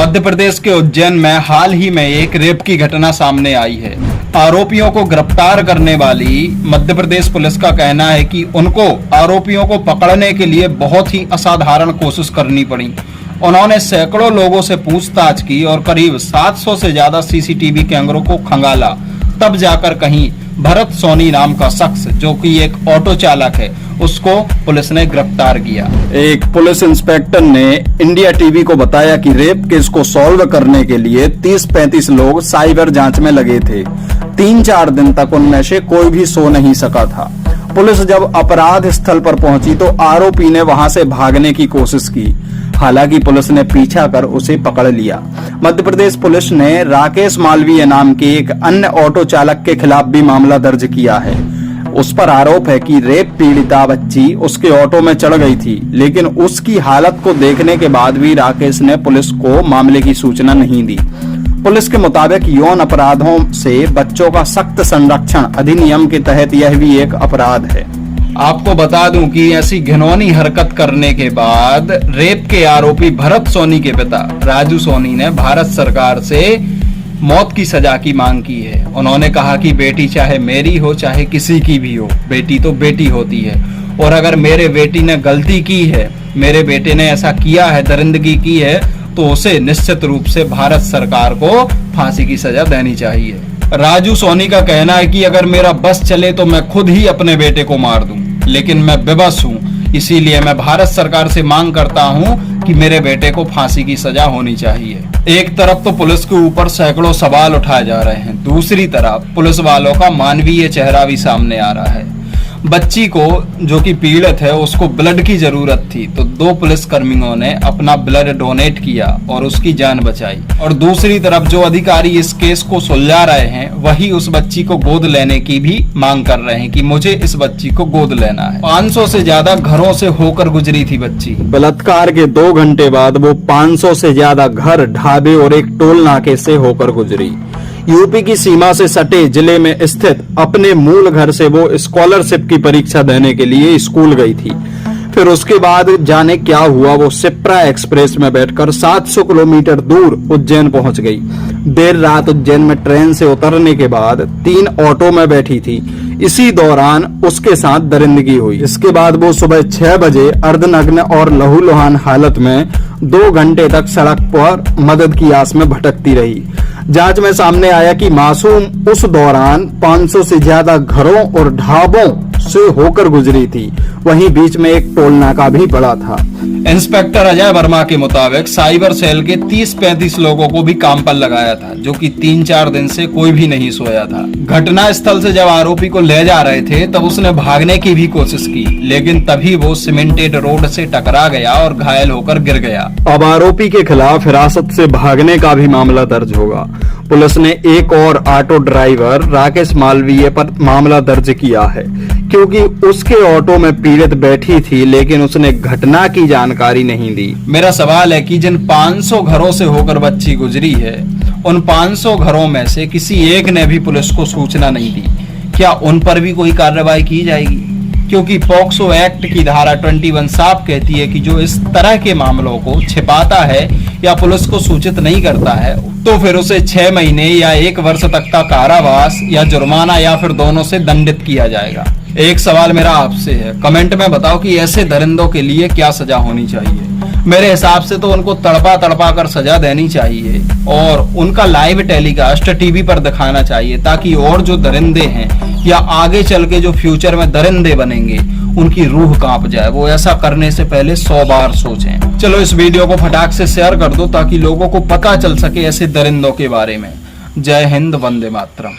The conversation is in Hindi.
मध्य प्रदेश के उज्जैन में हाल ही में एक रेप की घटना सामने आई है। आरोपियों को गिरफ्तार करने वाली मध्य प्रदेश पुलिस का कहना है कि उनको आरोपियों को पकड़ने के लिए बहुत ही असाधारण कोशिश करनी पड़ी। उन्होंने सैकड़ों लोगों से पूछताछ की और करीब 700 से ज्यादा सीसीटीवी कैमरों को खंगाला, तब जाकर कहीं भरत सोनी नाम का शख्स, जो कि एक ऑटो चालक है, उसको पुलिस ने गिरफ्तार किया। एक पुलिस इंस्पेक्टर ने इंडिया टीवी को बताया कि रेप केस को सॉल्व करने के लिए 30-35 लोग साइबर जांच में लगे थे। 3-4 दिन तक उनमें से कोई भी सो नहीं सका था। पुलिस जब अपराध स्थल पर पहुंची तो आरोपी ने वहां से भागने की कोशिश की। हालांकि पुलिस ने पीछा कर उसे पकड़ लिया। मध्य प्रदेश पुलिस ने राकेश मालवीय नाम के एक अन्य ऑटो चालक के खिलाफ भी मामला दर्ज किया है। उस पर आरोप है कि रेप पीड़िता बच्ची उसके ऑटो में चढ़ गई थी, लेकिन उसकी हालत को देखने के बाद भी राकेश ने पुलिस को मामले की सूचना नहीं दी। पुलिस के मुताबिक यौन अपराधों से बच्चों का सख्त संरक्षण अधिनियम के तहत यह भी एक अपराध है। आपको बता दूं कि ऐसी घिनौनी हरकत करने के बाद रेप के आरोपी भरत सोनी के पिता राजू सोनी ने भारत सरकार से मौत की सजा की मांग की है। उन्होंने कहा कि बेटी चाहे मेरी हो चाहे किसी की भी हो, बेटी तो बेटी होती है, और अगर मेरे बेटी ने गलती की है, मेरे बेटे ने ऐसा किया है, दरिंदगी की है, तो उसे निश्चित रूप से भारत सरकार को फांसी की सजा देनी चाहिए। राजू सोनी का कहना है कि अगर मेरा बस चले तो मैं खुद ही अपने बेटे को मार दूं, लेकिन मैं बेबस हूं, इसीलिए मैं भारत सरकार से मांग करता हूं कि मेरे बेटे को फांसी की सजा होनी चाहिए। एक तरफ तो पुलिस के ऊपर सैकड़ों सवाल उठाए जा रहे हैं, दूसरी तरफ पुलिस वालों का मानवीय चेहरा भी सामने आ रहा है। बच्ची को, जो कि पीड़ित है, उसको ब्लड की जरूरत थी, तो 2 पुलिस कर्मियों ने अपना ब्लड डोनेट किया और उसकी जान बचाई। और दूसरी तरफ जो अधिकारी इस केस को सुलझा रहे हैं, वही उस बच्ची को गोद लेने की भी मांग कर रहे हैं कि मुझे इस बच्ची को गोद लेना है। 500 से ज्यादा घरों से होकर गुजरी थी बच्ची। बलात्कार के 2 घंटे बाद वो 500 से ज्यादा घर, ढाबे और एक टोल नाके से होकर गुजरी। यूपी की सीमा से सटे जिले में स्थित अपने मूल घर से वो स्कॉलरशिप की परीक्षा देने के लिए स्कूल गई थी। फिर उसके बाद जाने क्या हुआ, वो सिप्रा एक्सप्रेस में बैठकर 700 किलोमीटर दूर उज्जैन पहुंच गई। देर रात उज्जैन में ट्रेन से उतरने के बाद 3 ऑटो में बैठी थी। इसी दौरान उसके साथ दरिंदगी हुई। इसके बाद वो सुबह 6 बजे अर्धनग्न और लहूलुहान हालत में 2 घंटे तक सड़क पर मदद की आस में भटकती रही। जांच में सामने आया कि मासूम उस दौरान 500 से ज्यादा घरों और ढाबों से होकर गुजरी थी। वहीं बीच में एक टोल नाका भी पड़ा था। इंस्पेक्टर अजय वर्मा के मुताबिक साइबर सेल के 30-35 लोगों को भी काम पर लगाया था, जो कि 3-4 दिन से कोई भी नहीं सोया था। घटना स्थल से जब आरोपी को ले जा रहे थे तब उसने भागने की भी कोशिश की, लेकिन तभी वो सीमेंटेड रोड से टकरा गया और घायल होकर गिर गया। अब आरोपी के खिलाफ हिरासत से भागने का भी मामला दर्ज होगा। पुलिस ने एक और ऑटो ड्राइवर राकेश मालवीय पर मामला दर्ज किया है, क्योंकि उसके ऑटो में पीड़ित बैठी थी, लेकिन उसने घटना की जानकारी नहीं दी। मेरा सवाल है कि जिन 500 घरों से होकर बच्ची गुजरी है, उन 500 घरों में से किसी एक ने भी पुलिस को सूचना नहीं दी। क्या उन पर भी कोई कार्रवाई की जाएगी? क्योंकि पॉक्सो एक्ट की धारा 21 साफ कहती है कि जो इस तरह के मामलों को छिपाता है या पुलिस को सूचित नहीं करता है, तो फिर उसे 6 महीने या 1 वर्ष तक का कारावास या जुर्माना या फिर दोनों से दंडित किया जाएगा। एक सवाल मेरा आपसे है, कमेंट में बताओ कि ऐसे दरिंदों के लिए क्या सजा होनी चाहिए। मेरे हिसाब से तो उनको तड़पा कर सजा देनी चाहिए और उनका लाइव टेलीकास्ट टीवी पर दिखाना चाहिए, ताकि और जो दरिंदे हैं या आगे चल के जो फ्यूचर में दरिंदे बनेंगे, उनकी रूह कांप जाए। वो ऐसा करने से पहले 100 बार सोचें। चलो इस वीडियो को फटाक से शेयर कर दो, ताकि लोगों को पता चल सके ऐसे दरिंदों के बारे में। जय हिंद, वंदे मातरम।